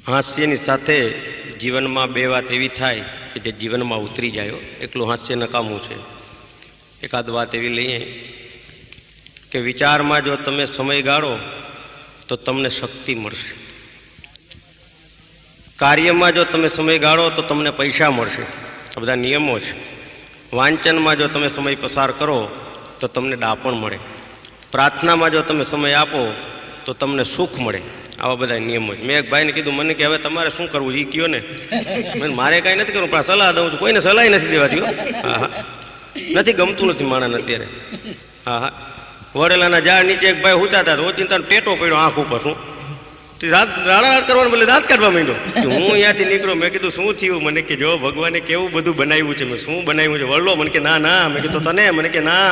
હાસ્યની સાથે જીવનમાં બે વાત એવી થાય કે જે જીવનમાં ઉતરી જાય. એકલું હાસ્ય નકામું છે. એકાદ વાત એવી લઈએ કે વિચારમાં જો તમે સમય ગાળો તો તમને શક્તિ મળશે. કાર્યમાં જો તમે સમય ગાળો તો તમને પૈસા મળશે. આ બધા નિયમો છે. વાંચનમાં જો તમે સમય પસાર કરો તો તમને ડાપણ મળે. પ્રાર્થનામાં જો તમે સમય આપો તો તમને સુખ મળે. આવા બધા નિયમો છે. મેં એક ભાઈને કીધું, મને કે હવે તમારે શું કરવું એ કયો ને. મારે કાંઈ નથી કરવું, પણ સલાહ દઉં છું. કોઈને સલાહ નથી દેવાતી. હા હા, નથી ગમતું નથી માણસને અત્યારે. હા હા, વડેલાના ઝાડ નીચે એક ભાઈ હુતા હતા, ઓચિંતાનો ટેટો પડ્યો આંખ ઉપર. શું રાડા કરવાનું બદલે દાંત કાઢવા માંડ્યો. હું અહીંયાથી નીકળ્યો. મેં કીધું શું થયું? મને કે જો ભગવાને કેવું બધું બનાવ્યું છે. મેં શું બનાવ્યું છે? વળલો. મને કે ના ના. મેં કીધું તને? મને કે ના.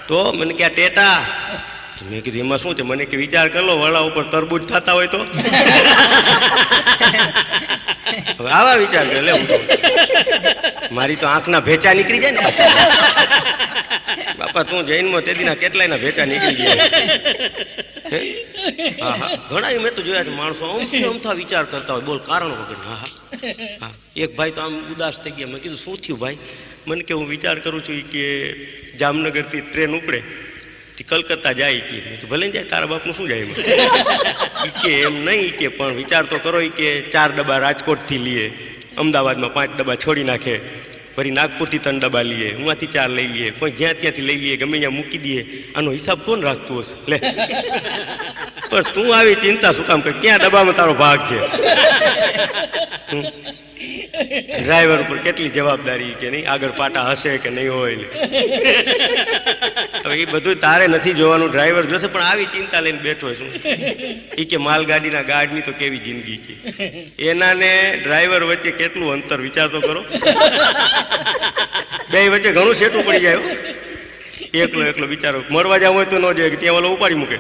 તો મને કે આ ટેટા. મેં કીધું એમાં શું છે? મને કે વિચાર કરી લો, વડા ઉપર તરબૂચ થતા હોય તો. હવે આવા વિચાર કરે. લે મારી તો આંખના ભેચા નીકળી જાય ને બાપા. તું જૈનમાં તેદીના કેટલાયના ભેચા નીકળી ગયા. હા હા, ઘણા મેં તો જોયા છે માણસો અમથા વિચાર કરતા હોય, બોલ કારણ વગર. હા હા હા. એક ભાઈ તો આમ ઉદાસ થઈ ગયા. મેં કીધું શું થયું ભાઈ? મને કે હું વિચાર કરું છું કે જામનગરથી ટ્રેન ઉપડે કલકત્તા જાય કે. ભલે ને જાય, તારા બાપનું શું જાય? કે એમ નહીં કે પણ વિચાર તો કરો કે 4 ડબ્બા રાજકોટથી લઈએ, અમદાવાદમાં 5 ડબ્બા છોડી નાખે, ફરી નાગપુરથી 3 ડબ્બા લઈએ, ઉમાંથી 4 લઈ લઈએ, કોઈ જ્યાં ત્યાંથી લઈ લઈએ, ગમે ત્યાં મૂકી દઈએ. આનો હિસાબ કોણ રાખતું હશે? લે પણ તું આવી ચિંતા શું કામ કરે? ક્યાં ડબ્બામાં તારો ભાગ છે? ડ્રાઈવર ઉપર કેટલી જવાબદારી કે નહીં, આગળ પાટા હશે કે નહીં હોય. હવે એ બધું તારે નથી જોવાનું, ડ્રાઈવર જોશે. પણ આવી ચિંતા લઈને બેઠો શું એ કે માલગાડીના ગાર્ડની તો કેવી જિંદગી કે. એના ને ડ્રાઈવર વચ્ચે કેટલું અંતર વિચાર તો કરો. બે વચ્ચે ઘણું સેટું પડી જાય. એકલો એકલો બિચારો મળવા જવું હોય તો ન જોઈએ, ત્યાં ઓલો ઉપાડી મૂકે.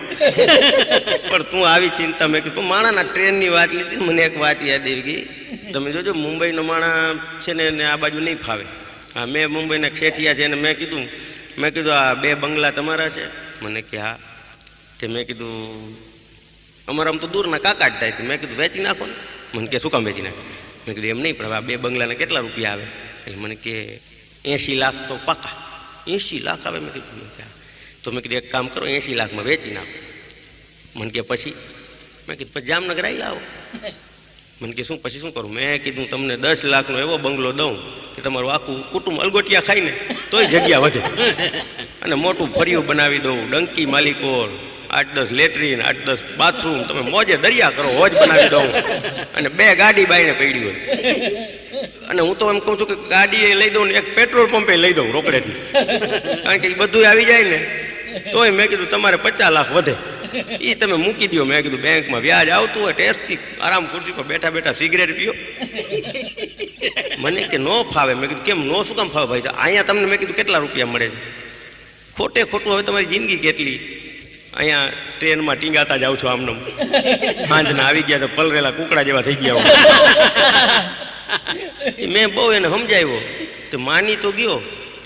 પણ તું આવી ચિંતા. મેં કીધું માણાના ટ્રેનની વાત લીધી, મને એક વાત યાદ આવી ગઈ. તમે જોજો, મુંબઈનો માણા છે ને એને આ બાજુ નહીં ફાવે. હા, મેં મુંબઈના શેઠિયા છે એને મેં કીધું આ 2 બંગલા તમારા છે? મને કે હા. તે મેં કીધું અમારા આમ તો દૂરના કાકા જ થાય. મેં કીધું વેચી નાખો ને. મને કે શું કામ વેચી નાખો? મેં કીધું એમ નહીં, પણ આ 2 બંગલાના કેટલા રૂપિયા આવે? એટલે મને કે 80 લાખ તો પાકા. 80 લાખ આવે? મેં કીધું તો મેં કીધું એક કામ કરો, 80 લાખમાં વેચી નાખો. મને કે પછી? મેં કીધું પછી જામનગર આવી લાવો. મને કે શું પછી શું કરું? મેં કીધું તમને 10 લાખનો એવો બંગલો દઉં કે તમારું આખું કુટુંબ અલગોટિયા ખાઈને તોય જગ્યા વધે. અને મોટું ફળિયું બનાવી દઉં, ડંકી માલિકો, 8-10 લેટ્રીન, 8-10 બાથરૂમ, તમે મોજે દરિયા કરો, હોજ બનાવી દઉં. અને 2 ગાડી બાઈને પડી હોય. અને હું તો એમ કહું છું કે ગાડી લઈ દઉં ને એક પેટ્રોલ પંપે લઈ દઉં રોકડેથી. કારણ કે એ બધું આવી જાય ને તોય મેં કીધું તમારે 50 લાખ વધે એ તમે મૂકી દો. મેં કીધું બેંકમાં વ્યાજ આવતું હોય, ટેસ્ટથી આરામ ખુરશી પર બેઠા બેઠા સિગરેટ પીઓ. મને કે નો ફાવે. મેં કીધું કેમ નો? શું કામ ફાવે ભાઈ? અહીંયા તમને મેં કીધું કેટલા રૂપિયા મળે છે? ખોટે ખોટું હવે તમારી જિંદગી કેટલી. અહીંયા ટ્રેનમાં ટીંગાતા જાઉં છો આમને. સાંજના આવી ગયા તો પલરેલા કુકડા જેવા થઈ ગયા. મેં બહુ એને સમજાવ્યો તો માની તો ગયો,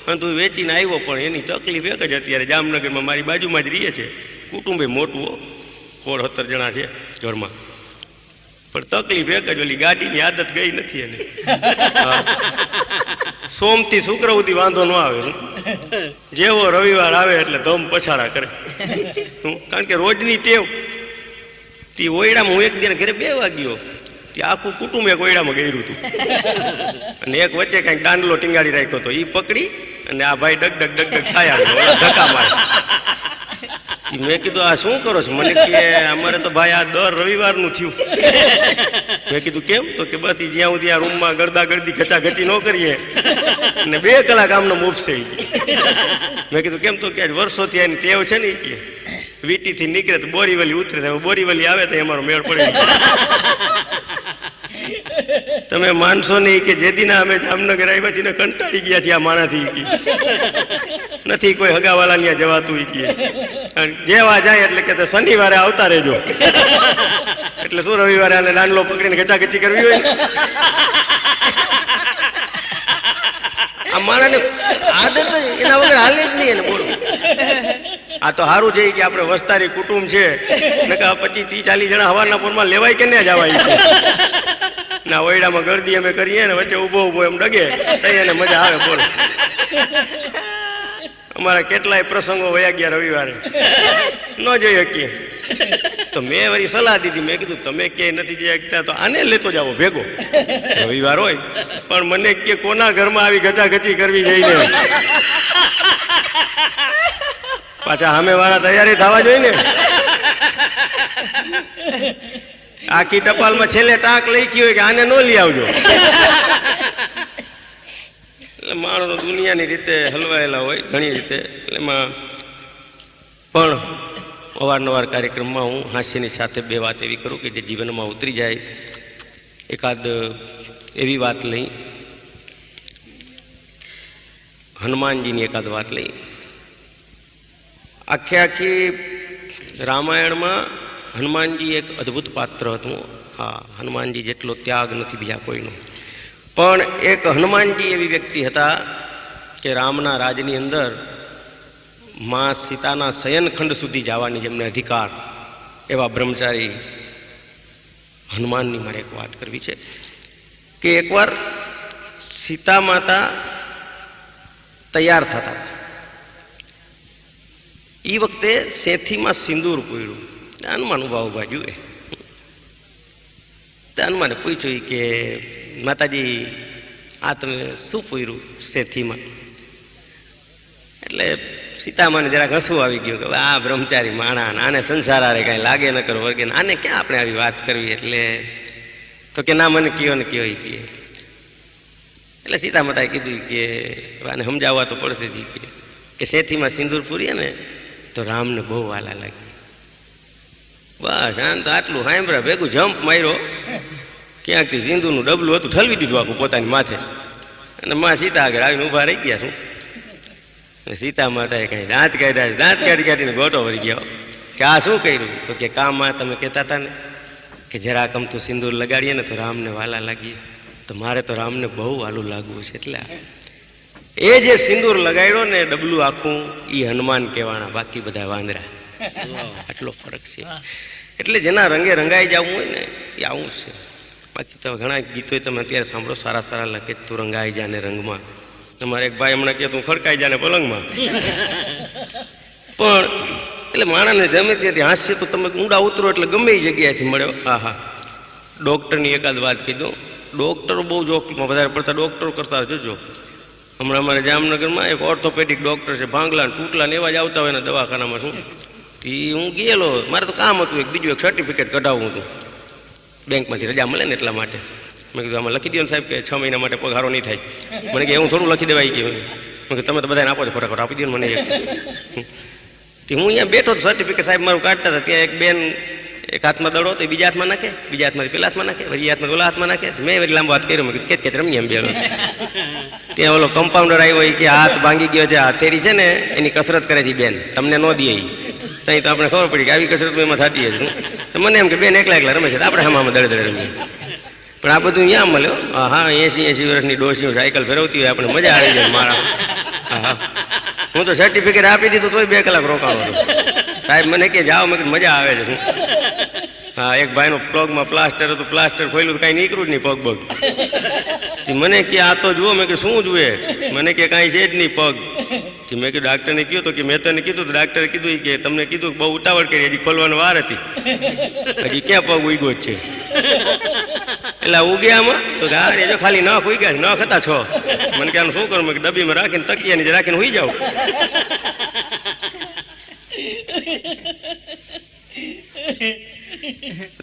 અને તું વેચીને આવ્યો. પણ એની તકલીફ એક જ, અત્યારે જામનગરમાં મારી બાજુમાં જ રહીએ છે. કુટુંબે મોટું, 16-17 જણા છે ઘરમાં. પણ તકલીફ એક જ, ઓલી ગાડીની આદત ગઈ નથી એને. સોમથી શુક્ર સુધી વાંધો ન આવે. જેવો રવિવાર આવે એટલે ધમ પછાડા કરે. કારણ કે રોજની ટેવ. તે ઓયડામાં હું એક દિન ઘરે 2 વાગ્યો, ત્યાં આખું કુટુંબ એક ઓયડામાં ગયું હતું. અને એક વચ્ચે કંઈક દાંડલો ટીંગાડી રાખ્યો હતો, એ પકડી અને આ ભાઈ ડગ ડગ થયા, ધક્કા મારે. મેં કીધું આ શું કરો છો? મને કે અમારે તો ભાઈ આ દર રવિવારનું થયું. મેં કીધું કેમ? તો કે બધી જ્યાં સુધી આ રૂમમાં ગરદા ગરદી ઘચાઘચી ન કરીએ અને 2 કલાક આમનો મૂપશે. મેં કીધું કેમ? તો કે વર્ષોથી એની ટેવ છે ને કે વીટીથી નીકળે તો બોરીવલી ઉતરે, બોરીવલી આવે તો અમારો મેળ પડે. તમે માનશો નહીં કે જેદીના અમે જામનગર આવ્યા છીએ ને કંટાળી ગયા છીએ આ માણાથી. નથી કોઈ હગાવાલા ત્યાં જવાતું. જેવા જાય એટલે કે શનિવારે આવતા રહેજો. એટલે શું રવિવારે આને દાંડલો પકડીને ગચાગચી કરવી હોય ને? આ માણાને આદત એના વગર હાલે જ નહીં. એને બોલો આ તો સારું છે કે આપણે વસ્તારી કુટુંબ છે, 25-30-40 જણા હવારના પોરમાં લેવાય કે ના જવાય ના ઓયડામાં ગરદી અમે કરીએ ને વચ્ચે ઊભો ઊભો એમ ડગે તો એને મજા આવે. બોલો અમારા કેટલાય પ્રસંગો વયા ગયા રવિવારે ન જઈ શકીએ તો મેં વળી સલાહ દીધી. મેં કીધું તમે ક્યાંય નથી જઈ શકતા તો આને લેતો જાવો ભેગો, રવિવાર હોય. પણ મને કે કોના ઘરમાં આવી ગચાગચી કરવી જઈને, પાછા સામે વાળા તૈયારી થવા જોઈએ ને. આખી ટપાલમાં છેલ્લે ટાંક લખી હોય કે આને ન લઈ આવજો. એટલે માણસો દુનિયાની રીતે હલવાયેલા હોય ઘણી રીતે. એમાં પણ અવારનવાર કાર્યક્રમમાં હું હાસ્યની સાથે બે વાત એવી કરું કે જે જીવનમાં ઉતરી જાય. એકાદ એવી વાત લઈ, હનુમાનજીની એકાદ વાત લઈ. આખી રામાયણમાં હનુમાનજી એક અદ્ભુત પાત્ર હતું. હા, હનુમાનજી જેટલો ત્યાગ નથી બીજા કોઈનો. પણ એક હનુમાનજી એવી વ્યક્તિ હતા કે રામના રાજની અંદર માં સીતાના શયનખંડ સુધી જવાની જેમને અધિકાર, એવા બ્રહ્મચારી હનુમાનની મારે એક વાત કરવી છે કે એકવાર સીતા માતા તૈયાર થતા હતા. એ વખતે સેથીમાં સિંદૂર પૂર્યું. હનુમાન ઉભા ઉભા જુએ. હનુમાને પૂછ્યું કે માતાજી આ તમે શું પૂર્યું સેથીમાં? એટલે સીતામાને જરાક હસવું આવી ગયું કે આ બ્રહ્મચારી માણા, આને સંસાર આરે કાંઈ લાગે ન કરો વર્ગે, આને ક્યાં આપણે આવી વાત કરવી. એટલે તો કે ના મને કયો ને કયો કહે. એટલે સીતા માતાએ કીધું કે આને સમજાવવા તો પડશે જ કે સેથીમાં સિંદૂર પૂરીએ ને તો રામને બહુ વાલા લાગી. બસ આને તો આટલું સાંભળ્યા ભેગું જમ્પ માર્યો, ક્યાંકથી સિંદૂરનું ડબલું હતું ઠલવી દીધું આખું પોતાની માથે, અને માં સીતા આગળ આવીને ઊભા રહી ગયા. શું સીતા માતાએ કઈ દાંત કાઢ્યા, દાંત કાઢીને ગોટો વળી ગયો કે આ શું કર્યું? તો કે કામમાં તમે કહેતા હતા ને કે જરા કમતું સિંદૂર લગાડીએ ને તો રામને વાલા લાગીએ, તો મારે તો રામને બહુ વાલું લાગવું છે. એટલે એ જે સિંદૂર લગાડ્યો ને ડબલું આખું, એ હનુમાન કહેવાના, બાકી બધા વાંદરા. આટલો ફરક છે. એટલે જેના રંગે રંગાઈ જવું હોય ને એ આવું છે. બાકી તો ઘણા ગીતો તમે અત્યારે સાંભળો, સારા સારા લખે તું રંગાઈ જાને રંગમાં. તમારે એક ભાઈ હમણાં કહે તું ખડકાઈ જાને પલંગમાં. પણ એટલે માણસને ગમે ત્યાંથી હાસ્ય તો તમે ઊંડા ઉતરો એટલે ગમે એ જગ્યાએથી મળ્યો. હા હા, ડૉક્ટરની એકાદ વાત કીધું. ડૉક્ટરો બહુ જોખમાં વધારે પડતા ડૉક્ટરો કરતા જોજો. હમણાં અમારે જામનગરમાં એક ઓર્થોપેડિક ડૉક્ટર છે, ભાંગલા તૂટલા ને એવા જ આવતા હોય ને દવાખાનામાં. શું હું ગયેલો, મારે તો કામ હતું એક બીજું એક સર્ટિફિકેટ કઢાવવું હતું, બેંકમાંથી રજા મળે ને એટલા માટે. મેં કીધું આમાં લખી દો ને સાહેબ કે 6 મહિના માટે પગારો નહીં થાય. મને કે એવું થોડું લખી દેવાય કે તમે તો બધાને આપો છો, ફટાફટ આપી દો ને મને. હું અહીંયા બેઠો સર્ટિફિકેટ સાહેબ મારું કાઢતા હતા, ત્યાં એક બેન એક હાથમાં દડો તો બીજા હાથમાં નાખે, બીજા હાથમાંથી પેલા હાથમાં નાખે, વળી હાથમાં ઓલા હાથમાં નાખે. મેં વળી લાંબો હાથ કર્યો, મેં કીધું કે રમીએ એમ બેરો. ત્યાં ઓલો કમ્પાઉન્ડર આવ્યો કે હાથ ભાંગી ગયો છે, હથેળી છે ને એની કસરત કરે છે બેન, તમને ન દે. ત્યાં તો આપણે ખબર પડી કે આવી કસરત એમાં થતી જ. મને એમ કે બેન એકલા એકલા રમે છે, આપણે આમાં દડે દડે રમીએ. પણ આ બધું અહીંયા મળ્યો. હા, 80 વર્ષની ડોસીઓ સાયકલ ફેરવતી હોય, આપણે મજા આવી જાય મારા. હા, હું તો સર્ટિફિકેટ આપી દીધું તોય 2 કલાક રોકાણો હતો. સાહેબ મને કે જાઓ, મેં કીધું મજા આવે છે. શું હા, એક ભાઈનો પગમાં પ્લાસ્ટર હતું, પ્લાસ્ટર ખોલ્યું કાંઈ નીકળ્યું જ નહીં પગ પગ. મને કે આ તો જુઓ. મેં કે શું જુએ? મને કે કાંઈ છે જ નહીં પગ. મેં કીધું ડાક્ટરને કહ્યું તો કે મેં તને કીધું તો ડાક્ટરે કીધું કે તમને કીધું બહુ ઉતાવળ કરી, હજી ખોલવાની વાર હતી, હજી ક્યાં પગ ઉગ્યો જ છે. એટલે ઉગ્યામાં તો કે હા જો ખાલી નખ ઉગ્યા, નખ હતા 6. મને કે આનું શું કરું? મેં ડબ્બીમાં રાખીને તકિયા નીચે રાખીને સુઈ જાઉં.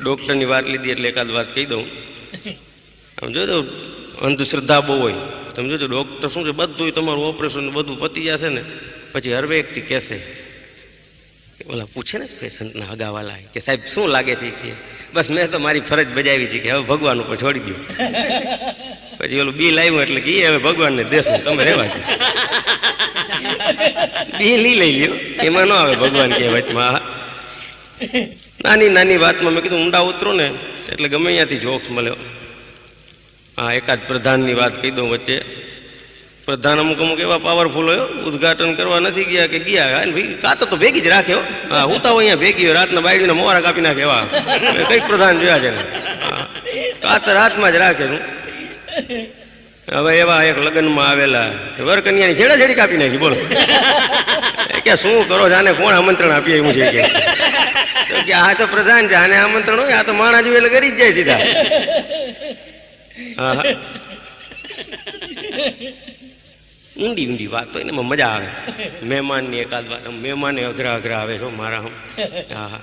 ડૉક્ટરની વાત લીધી એટલે એકાદ વાત કહી દઉં. આમ જોજો અંધશ્રદ્ધા બહુ હોય. તમે જોજો ડૉક્ટર શું છે, બધું તમારું ઓપરેશન બધું પતી જશે ને પછી હર વ્યક્તિ કહેશે, ઓલા પૂછે ને પેશન્ટના હગાવાલા કે સાહેબ શું લાગે છે કે બસ મેં તો મારી ફરજ બજાવી છે કે હવે ભગવાન ઉપર છોડી દો. પછી ઓલું બિલ આવ્યું એટલે કે હવે ભગવાનને દેશું, તમે રહેવા દો. બિલ લઈ લ્યો, એમાં ન આવે ભગવાન કે વચમાં. નાની નાની વાતમાં મેં કીધું ઊંડા ઉતરો ને એટલે ગમે અહીંયાથી જોક્સ મળ્યો. હા, એકાદ પ્રધાનની વાત કહી દઉં વચ્ચે. પ્રધાન અમુક અમુક એવા પાવરફુલ હોય, ઉદઘાટન કરવા નથી ગયા કે ગયા કાતર તો ભેગી જ રાખે. હા હું તો અહીંયા ભેગી હોય, રાતના બાયડીને મોરા કાપી નાખે એવા કઈક પ્રધાન જોયા છે. કાતર હાથમાં જ રાખે. હવે એવા એક લગ્નમાં આવેલા વરકન્યાની છેડાછેડી કાપી નાખી. બોલો કે શું કરો છો, આને કોણ આમંત્રણ આપીએ એવું છે કે આ તો પ્રધાન છે, આને આમંત્રણ હોય, આ તો માણા જોયું એટલે કરી જ જાય સીધા. હા ઊંડી ઊંડી વાત હોય ને એમાં મજા આવે. મહેમાનની એકાદ વાત, મહેમાને અઘરા અઘરા આવે છો મારા. હા હા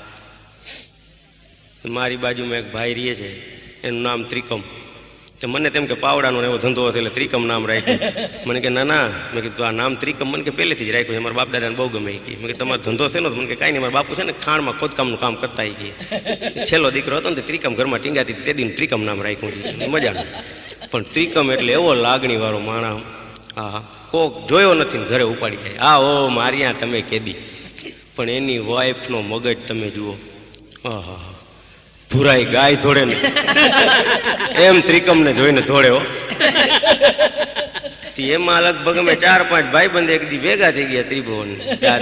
મારી બાજુમાં એક ભાઈ રહીએ છે, એનું નામ ત્રિકમ. તો મને તેમ કે પાવડાનો એવો ધંધો હશે એટલે ત્રિકમ નામ રાખ્યું. મને કે ના ના, મેં કીધું આ નામ ત્રિકમ મને કે પહેલેથી જ રાખ્યું છે, મારા બાપ દાદાને બહુ ગમે. મેં કે તમારો ધંધો છે ને? મને કે કાંઈ નહીં, મારા બાપુ છે ને ખાણમાં ખોદકામનું કામ કરતા ગઈ. છેલ્લો દીકરો હતો ને ત્રિકમ ઘરમાં ટીંગાતી, તે દિન ત્રિકમ નામ રાખ્યું છે. મજાનું. પણ ત્રિકમ એટલે એવો લાગણી વાળો માણસ. હા હા કોક જોયો નથી ને ઘરે ઉપાડી જાય. હા ઓ મારિયા તમે કેદી. પણ એની વાઈફનો મગજ તમે જુઓ. હા હા ભૂરાઈ ગાય થોડે ને એમ ત્રિકમ ને જોઈને થોડે હો. એમાં લગભગ અમે 4-5 ભાઈબંધ એક દી ભેગા થઈ ગયા ત્રિભુવન.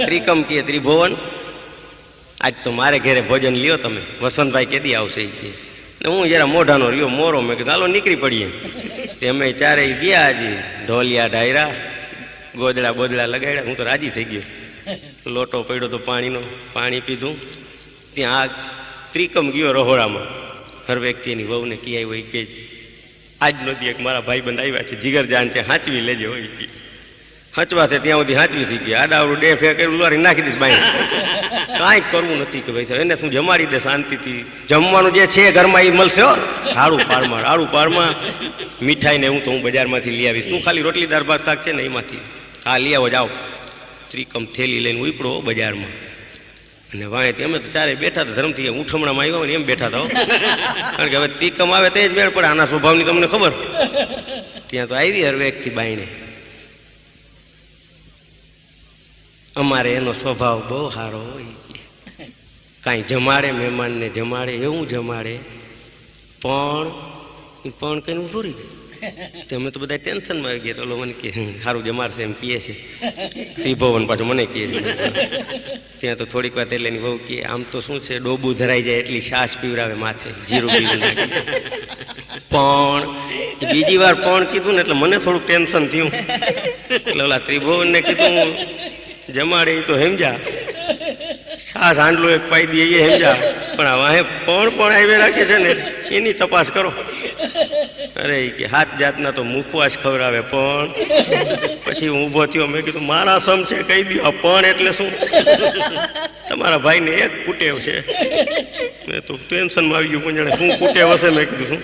ત્રિકમ કે ત્રિભુવન આજ તો મારે ઘરે ભોજન લ્યો તમે, વસંતભાઈ કેદી આવશે એ કે. હું જરા મોઢાનો રહ્યો મોરો, મેં કીધું હાલો નીકળી પડીએ. અમે ચારેય ગયા. હજી ઢોલિયા ઢાયરા, ગોદડા બોદડા લગાડ્યા. હું તો રાજી થઈ ગયો. લોટો પડ્યો તો પાણીનો, પાણી પીધું. ત્યાં ત્રિકમ ગયો રહોડામાં. હર વ્યક્તિ એની વહુને કી આવ્યો કે આજ નદી એક મારા ભાઈબંધ આવ્યા છે, જીગરજાન છે, હાંચવી લેજો હોય કે. હચવા છે ત્યાં સુધી હાંચવી થઈ ગયા. આડાવડું ડે ફેર કર્યું, લોરી નાખી દીધી બાઈ. કાંઈ કરવું નથી કે ભાઈ એને શું જમાડી દે શાંતિથી. જમવાનું જે છે ઘરમાં એ મળશે. હાડું પારમાં મીઠાઈ ને હું તો હું બજારમાંથી લઈ આવીશ. તું ખાલી રોટલી દાળ ભાત શાક છે ને એમાંથી હા લઈ આવો જાઓ. ત્રિકમ થેલી લઈને ઉપડો બજારમાં. અને વાંય અમે તો ચારે બેઠા હતા, ધર્મથી ઉઠમણામાં આવ્યા હોય ને એમ બેઠા હતા. કારણ કે હવે ત્રિકમ આવે તે જ મેળ પડે, આના સ્વભાવની તમને ખબર. ત્યાં તો આવી હર વ્યક્તિ બાઈને. અમારે એનો સ્વભાવ બહુ સારો હોય. કાંઈ જમાડે, મહેમાનને જમાડે, એવું જમાડે. પણ કઈ ઊભું રહી અમે તો બધા ટેન્શનમાં આવી ગયા. તો મને કે સારું જમાડશે એમ કહે છે ત્રિભુવન, પાછું મને કહે છે. ત્યાં તો થોડીક વાર એટલે એની બહુ કહે આમ તો શું છે, ડોબું ધરાઈ જાય એટલી છાશ પીવડાવે માથે, જીરું પીવું નાખે. પણ બીજી વાર પણ કીધું ને એટલે મને થોડુંક ટેન્શન થયું. એટલે ઓલા ત્રિભુવનને કીધું જમાડે એ તો સમજા, છાશ હાંડલો એક પાઈ દઈએ એ સમજા, પણ આ વાહે પણ આવી રાખે છે ને એની તપાસ કરો. અરે કે હાથ જાતના તો મુખવાસ ખવડાવે. પણ પછી હું ઊભો થયો, મેં કીધું મારા સમ છે કહી દો, પણ એટલે શું? તમારા ભાઈને એક કુટેવ છે. મેં તો ટેન્શનમાં આવી ગયું, પણ જાણે શું કુટેવ હશે. મેં કીધું શું?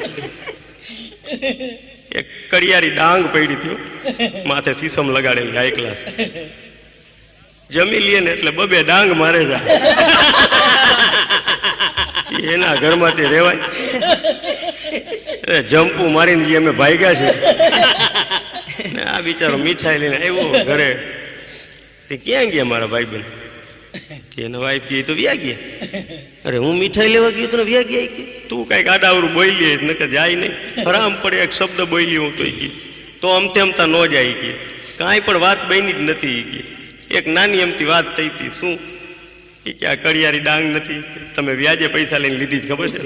એક કડિયારી ડાંગ પડી થયો, માથે સીસમ લગાડેલી હાઈ ક્લાસ. જમી લઈએ ને એટલે 2 ડાંગ મારે જાય. એના ઘરમાં તે રેવાય? જંપુ મારીને જે અમે ભાગ્યા છે. આ બિચારો મીઠાઈ લઈને આવ્યો ઘરે. તે ક્યાં ગયા મારા ભાઈબંધ? કે એના વાઈફ ગઈ તો વ્યા ગયા. અરે હું મીઠાઈ લેવા ગયો તો વ્યા ગયા કે તું કઈક આડાવરું બોલી નકર જાય નહીં. હરામ પડે એક શબ્દ બોલી હું તો અમતે અમતા ન જાય કે કાંઈ પણ વાત બની જ નથી કે. એક નાની એમથી વાત થઈ હતી. શું કે આ કડિયારી ડાંગ નથી, તમે વ્યાજે પૈસા લઈને લીધી જ ખબર છે?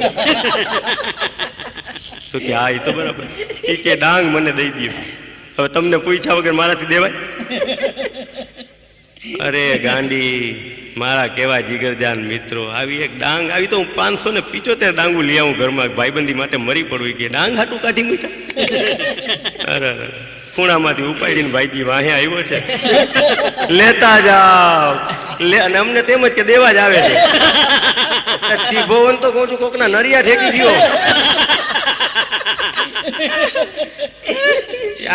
તો કે હા એ તો બરાબર. એ કે ડાંગ મને દઈ દો. હવે તમને પૂછ્યા વગર મારાથી દેવાય? અરે ગાંડી મારા કેવા જીગરજાન મિત્રો, આવી એક ડાંગ આવી તો હું 575 ડાંગુ લઈ આવું ઘરમાં, ભાઈબંધી માટે મરી પડવું કે ડાંગ હાટું કાઢી મૂક્યા. અરે ખૂણામાંથી ઉપાડીને ભાઈજી વાહે આવ્યો છે, લેતા જાઓ. અને અમને તેમ જ કે દેવા જ આવે છે. ત્રિભુવન તો કહું છું કોકના નરિયા ઠેકી ગયો.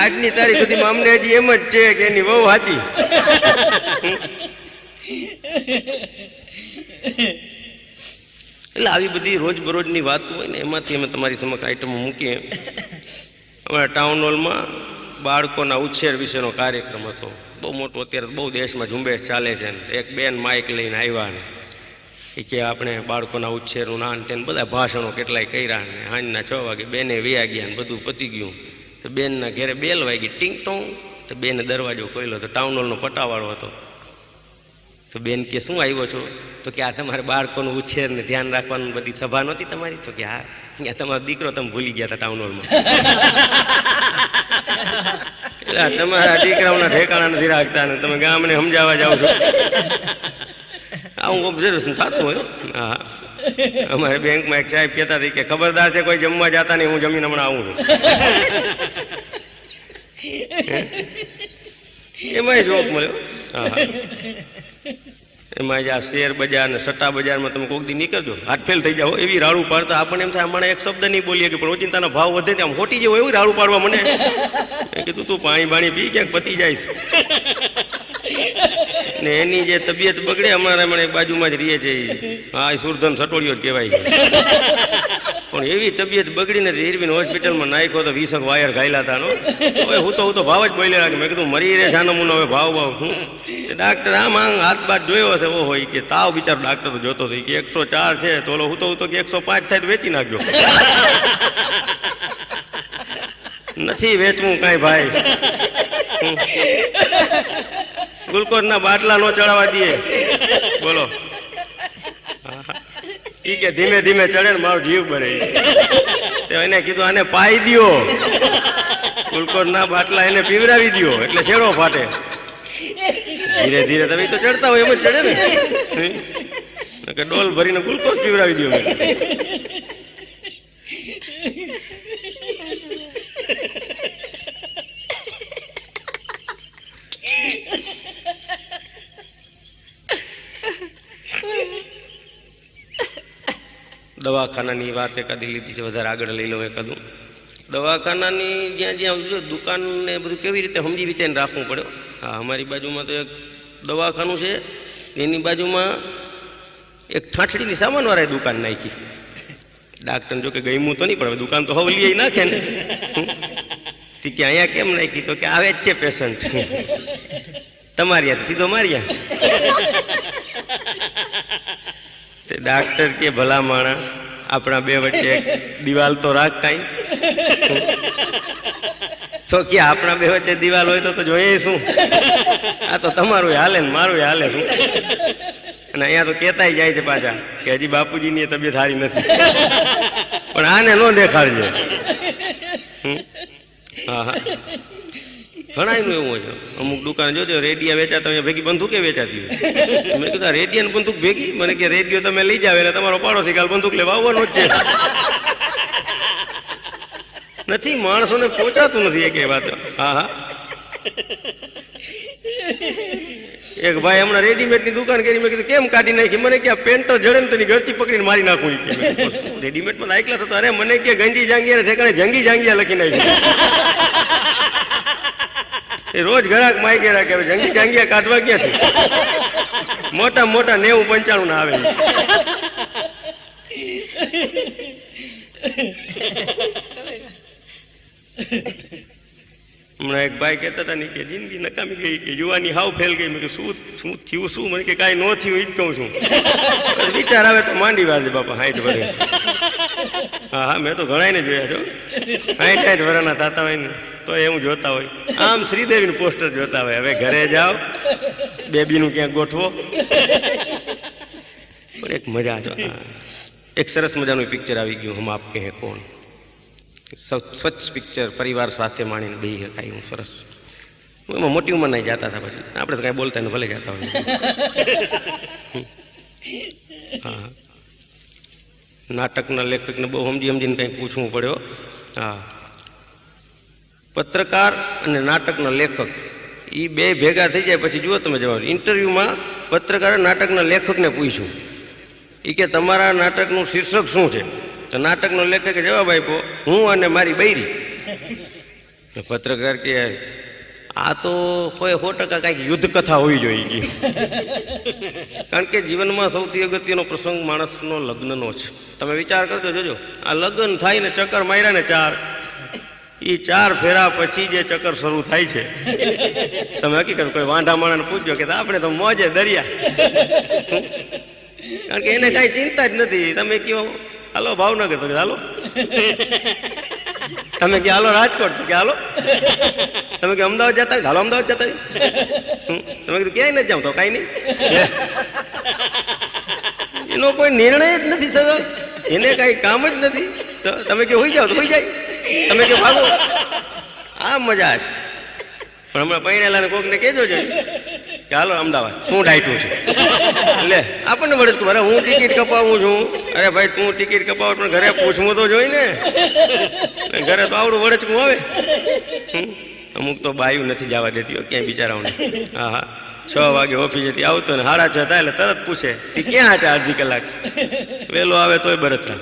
આજની તારીખ સુધીમાં અમને હજી એમ જ છે કે એની બહુ સાચી. એટલે આવી બધી રોજબરોજની વાતો હોય ને એમાંથી અમે તમારી સમક્ષ આઈટમો મૂકીએ. અમારા ટાઉન હોલમાં બાળકોના ઉછેર વિશેનો કાર્યક્રમ હતો, બહુ મોટો. અત્યારે બહુ દેશમાં ઝુંબેશ ચાલે છે. એક બેન માઇક લઈને આવ્યા ને એ કે આપણે બાળકોના ઉછેરનું નાન તેને બધા ભાષણો કેટલાય કર્યા ને સાંજના 6 વાગે બેને વ્યા ગયા ને બધું પતી ગયું. તો બેનના ઘેરે બેલ વાગી, ટીંગ ટોંગ. તો બેને દરવાજો ખોલ્યો તો ટાઉન હોલનો પટાવાળો હતો. તો બેન કે શું આવ્યો છો? તો કે આ તમારે બાળકોનું ઉછેર ને ધ્યાન રાખવાનું બધી સભા નહોતી તમારી? તો કે હા. ત્યાં તમારો દીકરો તમે ભૂલી ગયા હતા ટાઉન હોલમાં. એટલે તમારા દીકરાઓના ઠેકાણા નથી રાખતા ને તમે ગામને સમજાવવા જાઓ છો. આવું ઓબ્ઝર્વેશન થતું હોય. હા, અમારે બેંકમાં એક સાહેબ કહેતા હતા કે ખબરદાર છે કોઈ જમવા જતા નહીં, હું જમીન હમણાં આવું છું. એમાંય જોક મળ્યો. હા હા, એમાં જ આ શેર બજાર ને સટ્ટા બજારમાં તમે કોઈક દી નીકળજો, હાથ ફેલ થઈ જાઓ, એવી રાડું પાડતા આપણને એમ થાય હમણાં એક શબ્દ નહીં બોલીએ કે પણ ઓચિંતાના ભાવ વધે ત્યાં ખોટી જેવું એવું રાડું પાડવા મને. મેં કીધું તું પાણી બાણી પી ક્યાંક પતી જાય ને એની જે તબિયત બગડે અમારા મને બાજુમાં જ રહીએ છે. હા, સુરધન સટોડિયો જ કહેવાય છે. પણ એવી તબિયત બગડીને ઇરવિન હોસ્પિટલમાં નાખ્યો તો 20 વાયર ઘાયલા હતા. હવે હું તો ભાવ જ બોલ્યા રાખે. મેં કીધું મરી રે છાનમુનો હવે ભાવ શું? ડાક્ટર આમ હાથ બાદ જોયો હશે. ઓ હોય કે તાવ બિચારો ડાક્ટર જોતો હતો કે 104 છે. તો ઓલો હું તો કે 105 થાય તો વેચી નાખજો. નથી વેચવું કાંઈ ભાઈ. ગ્લુકોઝના બાટલા નો ચડાવવા દઈએ. બોલો. ઈ કે ધીમે ધીમે ચડે ને મારો જીવ બરે. એને કીધું આને પાઈ દ્યો, ગ્લુકોઝના બાટલા એને પીવડાવી દ્યો એટલે છેડો ફાટે. ધીરે ધીરે તમે તો ચડતા હોય એમ જ ચડે ને. કે ડોલ ભરીને ગ્લુકોઝ પીવડાવી દ્યો. દવાખાનાની વાત એકાદી લીધી છે, વધારે આગળ લઈ લઉં એકાદું. દવાખાનાની જ્યાં જ્યાં દુકાન ને બધું કેવી રીતે સમજી વિચારીને રાખવું પડે. હા, અમારી બાજુમાં તો એક દવાખાનું છે, એની બાજુમાં એક ઠાઠડીની સામાનવાળાએ દુકાન નાખી. ડાક્ટરને જો કે ગમ્યું તો નહીં, પણ દુકાન તો હવે લઈ નાખે ને. કે અહીંયા કેમ નાખી? તો કે આવે જ છે પેશન્ટ તમારી યાદ સીધો માર્યા. ડાક્ટર કે ભલા માણા આપણા બે વચ્ચે દિવાલ તો રાખ કાંઈ. તો કે આપણા બે વચ્ચે દિવાલ હોય તો જોઈએ શું? આ તો તમારું હાલે ને મારું હાલે શું? અને અહીંયા તો કહેતાય જાય છે પાછા કે હજી બાપુજીની તબિયત સારી નથી, પણ આને ન દેખાડજો. હા હા, ઘણા એનું એવું હોય છે. અમુક દુકાન જોજો રેડિયા વેચાતા હોય ભેગી બંદૂકે વેચાતી હોય. મેં કીધું રેડિયા ને બંદૂક ભેગી? મને કે રેડિયો તમે લઈ જાવ એટલે તમારો પાડોશી કાલ બંદૂક લેવા આવવાનો જ છે. નથી, માણસોને પહોંચાતું નથી એક વાત. હા હા, એક ભાઈ હમણાં રેડીમેડ ની દુકાન કરી. મેં કીધું કેમ કાઢી નાખી? મને કે પેન્ટો જડે ને તેની ઘરથી પકડીને મારી નાખું. રેડીમેડ માં આયકલા થતો. અરે મને કે ગંજી જાંગિયા ઠેકાણે જંગી જાંગિયા લખી નાખી. એ રોજ ઘરાક માઈ રાખે. જંગી જાંગિયા કાઢવા ક્યાંથી? મોટા મોટા 90-95 ના આવે. હમણાં એક ભાઈ કહેતા હતા ને કે જિંદગી નકામી ગઈ, કે યુવાની હાવ ફેલ ગઈ. મેં શું શું થયું? શું? મને કે કાંઈ ન થયું એ જ કહું છું. વિચાર આવે તો માંડી વાર છે બાપા 60 વર્ષે. હા હા, મેં તો ઘણાને જોયા છો 60 વર્ષના થતા હોય ને તો એવું જોતા હોય. આમ શ્રીદેવીનું પોસ્ટર જોતા હોય. હવે ઘરે જાઓ, બેબીનું ક્યાંક ગોઠવો. પણ એક મજા જો, એક સરસ મજાનું પિક્ચર આવી ગયું, હમ આપ કહે કોણ. સ્વચ્છ પિક્ચર, પરિવાર સાથે માણીને બે ખાઈ. હું સરસ. હું એમાં મોટી ઉંમર નહીં જતા હતા. પછી આપણે તો કાંઈ બોલતા ને ભલે જતા હોય. હા, નાટકના લેખકને બહુ સમજીને કંઈક પૂછવું પડ્યો. હા, પત્રકાર અને નાટકના લેખક એ બે ભેગા થઈ જાય પછી જુઓ તમે જવાબ. ઇન્ટરવ્યુમાં પત્રકારે નાટકના લેખકને પૂછ્યું, એ કે તમારા નાટકનું શીર્ષક શું છે? તો નાટકનો લેખકે જવાબ આપ્યો, હું અને મારી બૈરી. પત્રકાર કે આ તો 100% કાંઈક યુદ્ધ કથા હોવી જોઈએ. કારણ કે જીવનમાં સૌથી અગત્યનો પ્રસંગ માણસનો લગ્નનો છે. તમે વિચાર કરજો, જોજો આ લગ્ન થાય ને ચક્કર માર્યા ને 4, એ 4 ફેરા પછી જે ચક્કર શરૂ થાય છે. તમે હકીકત કોઈ વાંઢા માણસને પૂછજો કે આપણે તો મોજે દરિયા. કારણ કે એને કાંઈ ચિંતા જ નથી. તમે કયો હાલો ભાવનગર, તો હાલો તમે કે હાલો રાજકોટ, તો કે હાલો. તમે કે અમદાવાદ જતા હોય, હાલો અમદાવાદ જતા હોય. તમે કીધું ક્યાંય નથી જાવ, તો કાંઈ નહીં. એનો કોઈ નિર્ણય જ નથી સર, એને કાંઈ કામ જ નથી. તો તમે કે હોઈ જાઓ તો હોઈ જાય, તમે કે ભાગો. આ મજા છે. પણ હમણાં પૈણેલા કોકને કહેજો જોઈએ કે હાલો અમદાવાદ, શું ડાયટું છે લે આપણને વળે અરે હું ટિકિટ કપાવું છું. અરે ભાઈ તું ટિકિટ કપાવ પણ ઘરે પૂછવું તો જોઈ ને, ઘરે તો આવડું વળચકું આવે. અમુક તો બાયું નથી જવા દેતી હોય ક્યાંય બિચારાઓને. હા હા 6 વાગે ઓફિસેથી આવતો ને 6:30 થાય એટલે તરત પૂછે તે ક્યાં હતા અડધી કલાક. વહેલો આવે તોય બરતરા,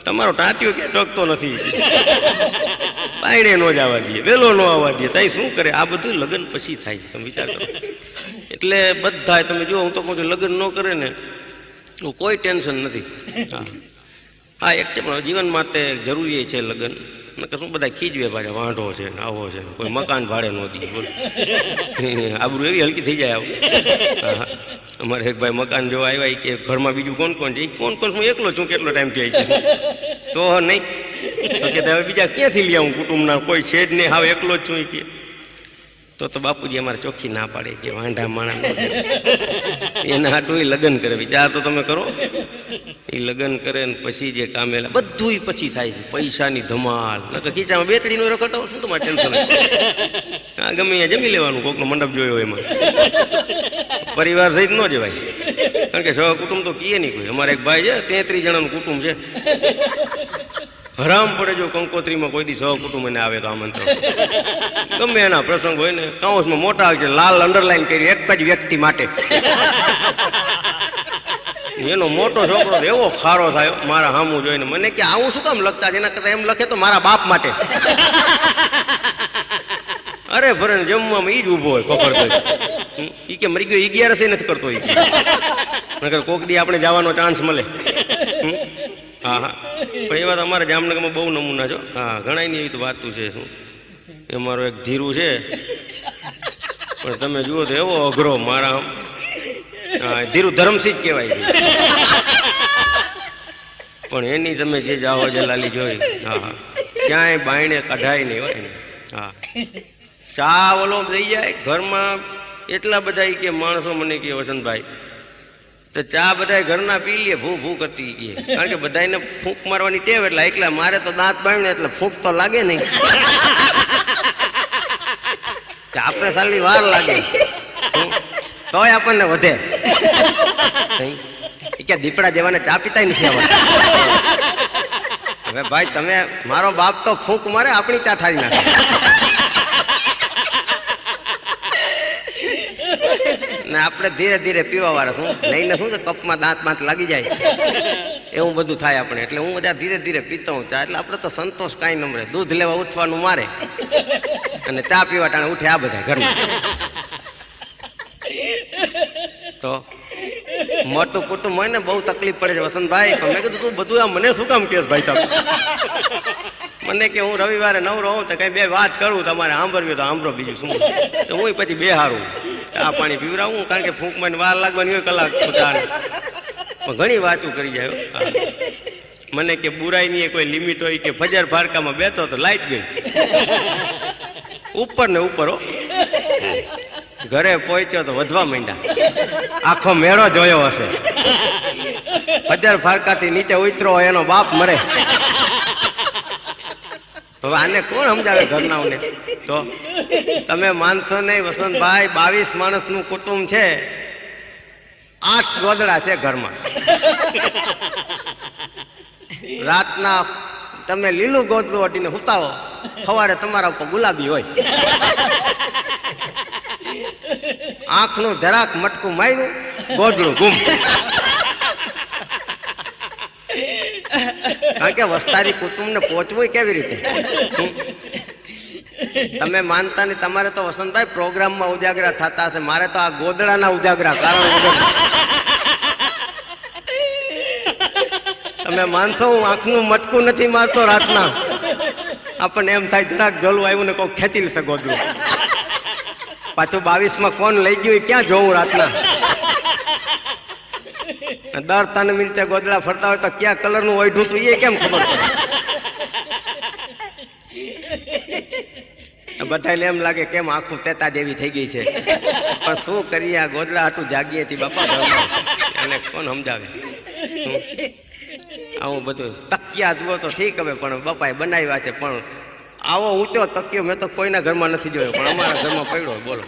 તમારો ટાંટિયો ક્યાં ટકતો નથી, બાયણે ન જવા દે, વહેલો ન આવવા દે. તઈ શું કરે? આ બધું લગ્ન પછી થાય, તમે વિચાર કરો. એટલે બધા તમે જો, હું તો કહું છું લગ્ન ન કરે ને કોઈ ટેન્શન નથી. હા એક છે પણ જીવન માટે જરૂરી છે લગ્ન. શું બધા ખીજવે પાછા, વાંઢો છે ને આવો છે, કોઈ મકાન ભાડે ન દે, બોલ આબરૂ એવી હલકી થઈ જાય. હા અમારે એક ભાઈ મકાન જોવા આવ્યા કે ઘરમાં બીજું કોણ કોણ છે? કોણ કોણ? હું એકલો છું, કેટલો ટાઈમ થઈ જાય તો નહીં. તો કે હવે બીજા ક્યાંથી લઈ આવું? કુટુંબના કોઈ છે જ નહીં, હાવ એકલો જ છું કે. તો બાપુજી અમારે ચોખ્ખી ના પાડે કે વાંઢા માણસ એના હાટું લગ્ન કરે. વિચાર તો તમે કરો, એ લગ્ન કરે ને પછી જે કામેલા બધું પછી થાય છે. પૈસાની ધમાલ, ખીચામાં 2 3 નો રખડતા શું તમારે ટેન્શન? હા ગમે અહીંયા જમી લેવાનું, કોકનો મંડપ જોયો એમાં. પરિવાર સહિત ન જવાય, કારણ કે સહકુટુંબ તો કીએ નહીં કોઈ. અમારે એક ભાઈ છે 33 જણાનું કુટુંબ છે. હરામ પડે જો કંકોત્રીમાં કોઈ દી સહકુટુંબ એને આવે તો આમંત્રણ. ગમે એના પ્રસંગ હોય ને, કાઉન્સમાં મોટા આવે છે, લાલ અંડરલાઈન કરી એક જ વ્યક્તિ માટે. એનો મોટો છોકરો એવો ખારો થાય મારા હામું જોઈને, મને કે આવું શું કામ લખતા છે? એના કરતા એમ લખે તો મારા બાપ માટે. અરે ભરે જમવામાં ઈ જ ઉભો હોય ખબર તો. ઈ કે મરી ગયો, 11 નથી કરતો. ઈ કોક દી આપણે જવાનો ચાન્સ મળે. હા હા પણ એ વાત અમારા જામનગરમાં બહુ નમૂના છો. હા ઘણા ની એવી તો વાતું છે. શું એ મારો એક ધીરું છે, પણ તમે જુઓ તો એવો અઘરો મારા. હા ધીરું ધરમસિંહ જ કહેવાય છે, પણ એની તમે જે જાઓ જલાલી જોઈ. હા હા ક્યાંય બાયણે કઢાય નહીં હોય ને. હા ચા ઓલો દઈ જાય ઘરમાં, એટલા બધા કે માણસો મને કે વસંતભાઈ તો ચા બધા ઘરના પી લે, ભૂ ભૂ કરતી કે. કારણ કે બધાને ફૂંક મારવાની ટેવ, એટલે એકલા મારે તો દાંત બાંધે એટલે ફૂંક તો લાગે નહીં. આપણે સાલી વાર લાગે તોય આપણને વધે. કે દીપડા જેવાને ચા પીતા નથી આવડતા. હવે ભાઈ તમે, મારો બાપ તો ફૂંક મારે, આપણી ચા થાળી નાખે. ને આપણે ધીરે ધીરે પીવા વાળા શું લઈને શું છે, કપમાં દાંત બાંત લાગી જાય એવું બધું થાય આપણે. એટલે હું બધા ધીરે ધીરે પીતો હું ચા. એટલે આપણે તો સંતોષ કાંઈ ન મળે. દૂધ લેવા ઉઠવાનું મારે અને ચા પીવા ટાણે ઉઠે આ બધા ઘરમાં. તો મોટું કુટુંબ હોય ને બહુ તકલીફ પડે છે વસંતભાઈ. મેં કીધું તું બધું આ મને શું કામ કેસ ભાઈ સાહેબ? મને કે હું રવિવારે નવરો હોઉં તો કઈ 2 વાત કરું, તમારે સાંભળવી તો સાંભળો, બીજું શું. તો હું પછી બેહારું, ચા પાણી પીવડાવું, કારણ કે ફૂંકમાં વાર લાગવાની હોય કલાક પણ ઘણી વાતો કરી જાય. મને કે બુરાઈ ની કોઈ લિમિટ હોય કે ફજર ફારકામાં બેઠો તો લાઈટ ગઈ ઉપર ને ઉપર. ઘરે પહોંચ્યો તો વધવા માંડ્યા, આખો મેળો જોયો હશે. ફજર ફારકાથી નીચે ઉતરો એનો બાપ મરે. હવે આને કોણ સમજાવે ઘરનાઓને? તો તમે માનશો નહીં વસંતભાઈ, 22 માણસનું કુટુંબ છે, 8 ગોદડા છે ઘરમાં. રાતના તમે લીલું ગોદડું અટીને સુતાવો, સવારે તમારા ઉપર ગુલાબી હોય. આંખનું જરાક મટકું માર્યું, ગોદડું ગુમ. કારણ કે વસ્તારી કુટુંબને પહોંચવું કેવી રીતે? તમે માનતા નહીં. તમારે તો વસંતભાઈ પ્રોગ્રામમાં ઉજાગરા થતા હશે, મારે તો આ ગોદડાના ઉજાગરા. કારણ તમે માનશો હું આંખનું મટકું નથી મારતો રાતના. આપણને એમ થાય જરાક ગલું આવ્યું ને કોઈ ખેંચી લેશે ગોદડું. પાછું 22માં કોણ લઈ ગયું ક્યાં જોવું રાતના? દર 3 મિનિટે ગોદડા ફરતા હોય તો ક્યાં કલરનું ઓઢું તું એ કેમ ખબર પડે? બધાને એમ લાગે કેમ આખું તેતા જેવી થઈ ગઈ છે, પણ શું કરીએ, આ ગોદડા હાટું જાગીએ છીએ બાપા ઘરમાં. એને કોણ સમજાવે? આવું બધું તકિયા જુઓ તો ઠીક હવે, પણ બાપાએ બનાવ્યા છે, પણ આવો ઊંચો તકિયો મેં તો કોઈના ઘરમાં નથી જોયો, પણ અમારા ઘરમાં પડ્યો. બોલો,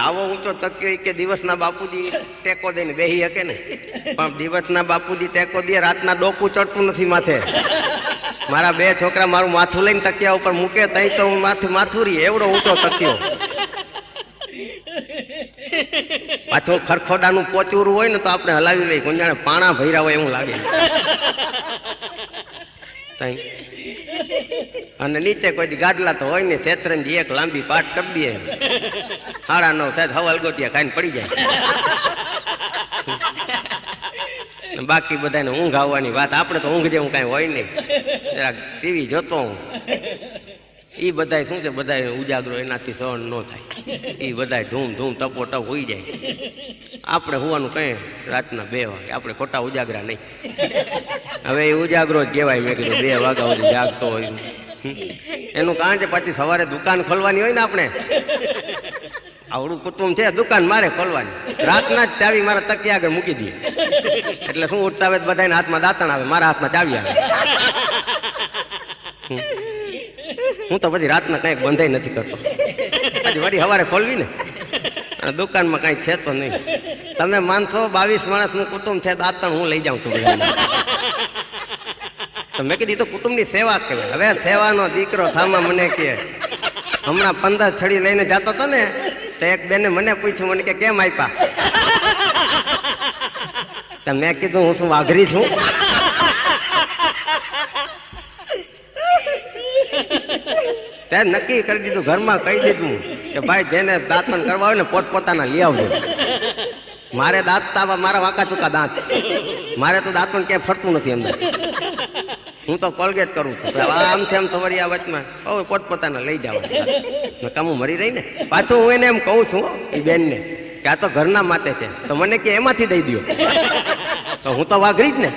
આવો ઊંચો તકિયો કે દિવસના બાપુજી ટેકો દઈને બેહી શકે ને, પણ દિવસના બાપુજી ટેકો દે, રાતના ડોકું ચડતું નથી માથે. મારા 2 છોકરા મારું માથું લઈને તકિયા ઉપર મૂકે તઈ તો હું માથું રહી, એવડો ઊંચો તકિયો. પાછું ખરખોડાનું પોચુરું હોય ને તો આપણે હલાવી લઈએ, કોણ જાણે પાણા ભર્યા હોય એવું લાગે. અને નીચે કોઈ ગાડલા તો હોય ને, શેતરંજી એક લાંબી પાટ કરી દઈએ, 9:30 થાય હવાલ ગોટિયા ખાઈને પડી જાય. બાકી બધાને ઊંઘ આવવાની વાત, આપણે તો ઊંઘ જેવું કઈ હોય નહીં. ટીવી જોતો હું, એ બધા શું છે, બધા ઉજાગરો એનાથી સહન ન થાય, એ બધા ધૂમ ધૂમ ટપો ટપ હોઈ જાય. આપણે હોવાનું કઈ રાતના 2 વાગે, આપણે ખોટા ઉજાગરા નહીં. હવે એ ઉજાગરો જ કહેવાય. મેં કીધું 2 વાગ્યા સુધી જાગતો હોય એનું કારણ છે, પછી સવારે દુકાન ખોલવાની હોય ને, આપણે આવડું કુટુંબ છે, દુકાન મારે ખોલવાની, રાતના જ ચાવી મારા તકિયા આગળ મૂકી દઈએ. એટલે શું ઉઠતા આવે બધાને હાથમાં દાંતણ આવે, મારા હાથમાં ચાવી આવે. હું તો પછી રાતના કઈક બંધાઈ નથી કરતો, પછી વળી સવારે ખોલવી ને, દુકાનમાં કઈ છે તો નહીં. તમે માનશો 22 માણસનું કુટુંબ છે, દાંતણ હું લઈ જાઉં છું બધા. તો મેં કીધું તો કુટુંબની સેવા કહેવાય. હવે સેવાનો દીકરો થામા મને કે, હમણાં 15 છડી લઈને જતો હતો ને, તો એક બેને મને પૂછ્યું, મને કે કેમ આપ્યા? તો મેં કીધું હું શું વાઘરી છું? ત્યાં નક્કી કરી દીધું, ઘરમાં કહી દીધું કે ભાઈ જેને દાંતણ કરવા હોય ને પોતપોતાના લઈ આવજો. મારે દાંત તાવા, મારા વાંકા ચૂકા દાંત, મારે તો દાંતણ ક્યાંય ફરતું નથી અંદર. હું તો કોલગેટ કરું છું. આમ છે એમ તો વળી આ વચમાં પોતપોતાના લઈ જાવ, નકામું મરી રહી ને. પાછું હું એને એમ કહું છું એ બેનને કે આ તો ઘરના માટે છે, તો મને કે એમાંથી દઈ દો. તો હું તો વાઘરી જ ને.